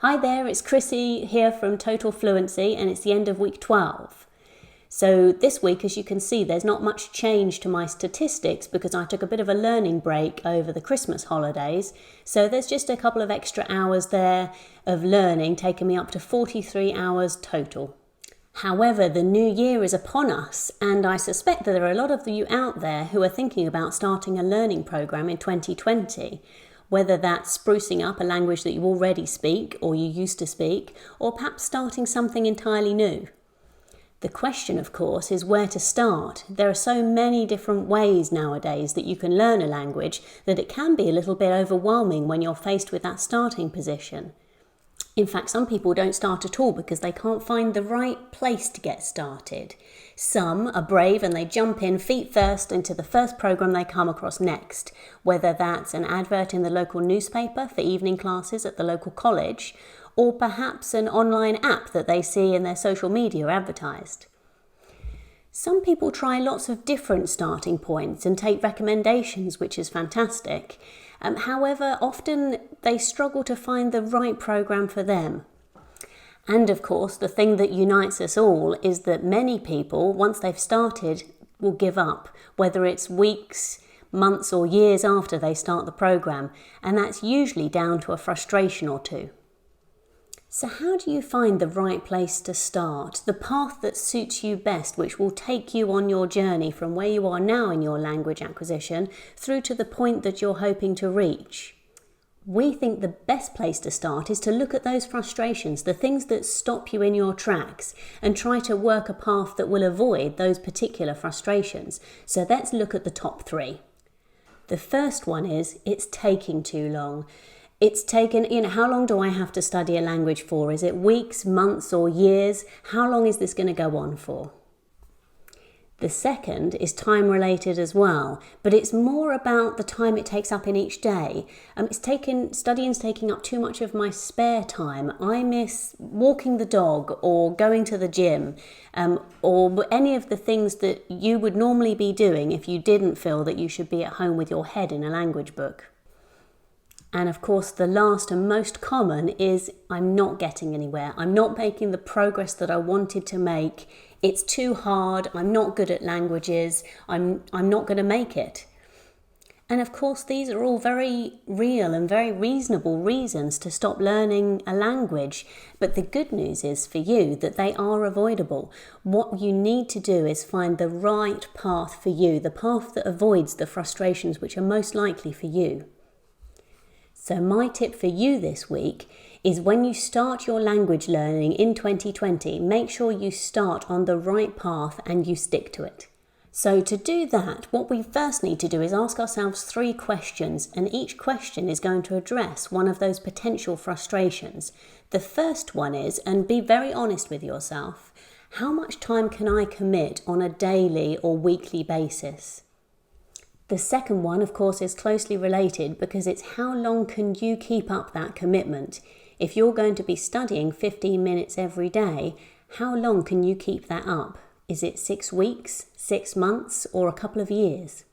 Hi there, it's Chrissi here from Total Fluency, and it's the end of week 12. So this week, as you can see, there's not much change to my statistics because I took a bit of a learning break over the Christmas holidays. So there's just a couple of extra hours there of learning, taking me up to 43 hours total. However, the new year is upon us, and I suspect that there are a lot of you out there who are thinking about starting a learning program in 2020. Whether that's sprucing up a language that you already speak or you used to speak, or perhaps starting something entirely new. The question, of course, is where to start. There are so many different ways nowadays that you can learn a language that it can be a little bit overwhelming when you're faced with that starting position. In fact, some people don't start at all because they can't find the right place to get started. Some are brave and they jump in feet first into the first program they come across next, whether that's an advert in the local newspaper for evening classes at the local college, or perhaps an online app that they see in their social media advertised. Some people try lots of different starting points and take recommendations, which is fantastic. However, often they struggle to find the right program for them. And of course, the thing that unites us all is that many people, once they've started, will give up, whether it's weeks, months or years after they start the program, and that's usually down to a frustration or two. So how do you find the right place to start, the path that suits you best, which will take you on your journey from where you are now in your language acquisition through to the point that you're hoping to reach? We think the best place to start is to look at those frustrations, the things that stop you in your tracks, and try to work a path that will avoid those particular frustrations. So let's look at the top 3. The first one is, it's taking too long. It's taken, how long do I have to study a language for? Is it weeks, months or years? How long is this going to go on for? The second is time related as well, but it's more about the time it takes up in each day. Studying's taking up too much of my spare time. I miss walking the dog or going to the gym, or any of the things that you would normally be doing if you didn't feel that you should be at home with your head in a language book. And of course, the last and most common is I'm not getting anywhere. I'm not making the progress that I wanted to make. It's too hard. I'm not good at languages. I'm not going to make it. And of course, these are all very real and very reasonable reasons to stop learning a language. But the good news is for you that they are avoidable. What you need to do is find the right path for you, the path that avoids the frustrations which are most likely for you. So my tip for you this week is when you start your language learning in 2020, make sure you start on the right path and you stick to it. So to do that, what we first need to do is ask ourselves 3 questions, and each question is going to address one of those potential frustrations. The first one is, and be very honest with yourself, how much time can I commit on a daily or weekly basis? The second one, of course, is closely related because it's how long can you keep up that commitment? If you're going to be studying 15 minutes every day, how long can you keep that up? Is it 6 weeks, 6 months, or a couple of years?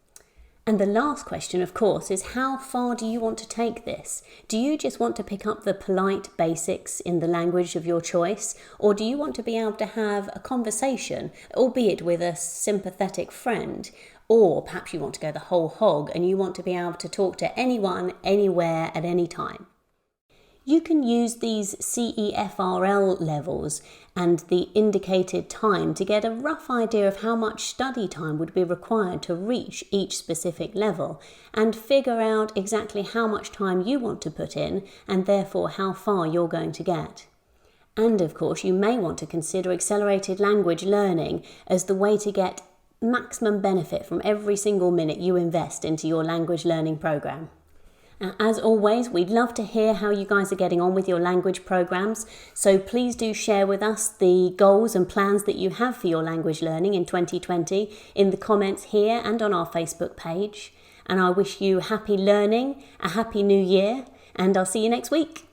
And the last question, of course, is how far do you want to take this? Do you just want to pick up the polite basics in the language of your choice? Or do you want to be able to have a conversation, albeit with a sympathetic friend? Or perhaps you want to go the whole hog and you want to be able to talk to anyone, anywhere, at any time. You can use these CEFRL levels and the indicated time to get a rough idea of how much study time would be required to reach each specific level and figure out exactly how much time you want to put in and therefore how far you're going to get. And of course, you may want to consider accelerated language learning as the way to get maximum benefit from every single minute you invest into your language learning program. As always, we'd love to hear how you guys are getting on with your language programs, so please do share with us the goals and plans that you have for your language learning in 2020 in the comments here and on our Facebook page. And I wish you happy learning, a happy new year, and I'll see you next week.